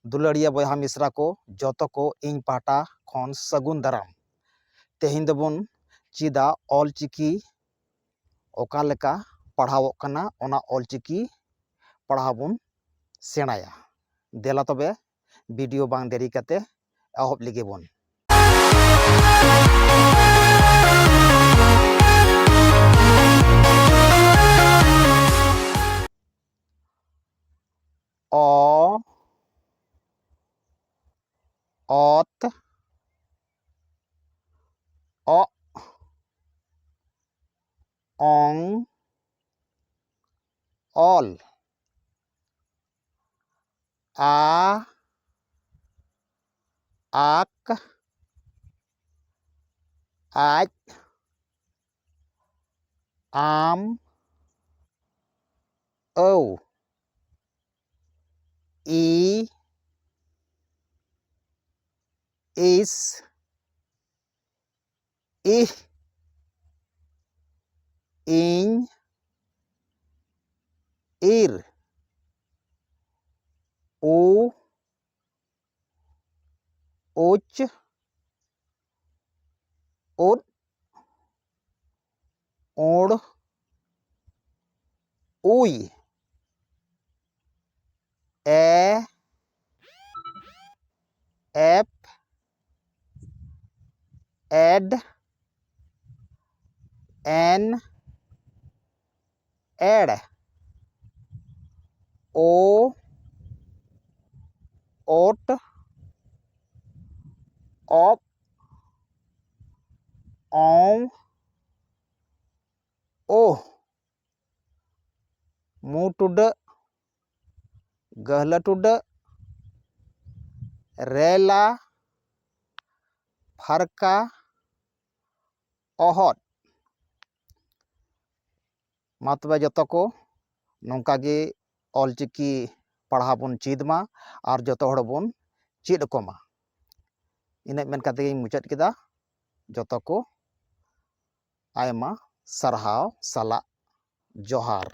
दुलाड़िया बयहा मिश्रा को जतो को इन पाटा खन सगुन दाराम। तेहिं दबुन चिदा ऑलचिकी ओका लेका पढ़ावोग कना ओना ऑलचिकी पढ़ाव बुन सेणाया। देला तबे वीडियो बांग देरी कते एहब लिगे बुन। अ ऑत अ ओंग ऑल आ आक आज आम औ ई इस इह इं इर उ उच उद उड़ उई ए एप एड एन एड ओ ओट ऑप ओम ओह मुटुड गहलटुड रेला फरका ओहद। मा तबे जतो को नोंका गे ऑलचिकी पढ़ा बुन चीदमा और जतो हड़ बुन चीद कोमा। इना मेन कते मुचाद केदा। जतो को आयमा सरहाव साला जोहार।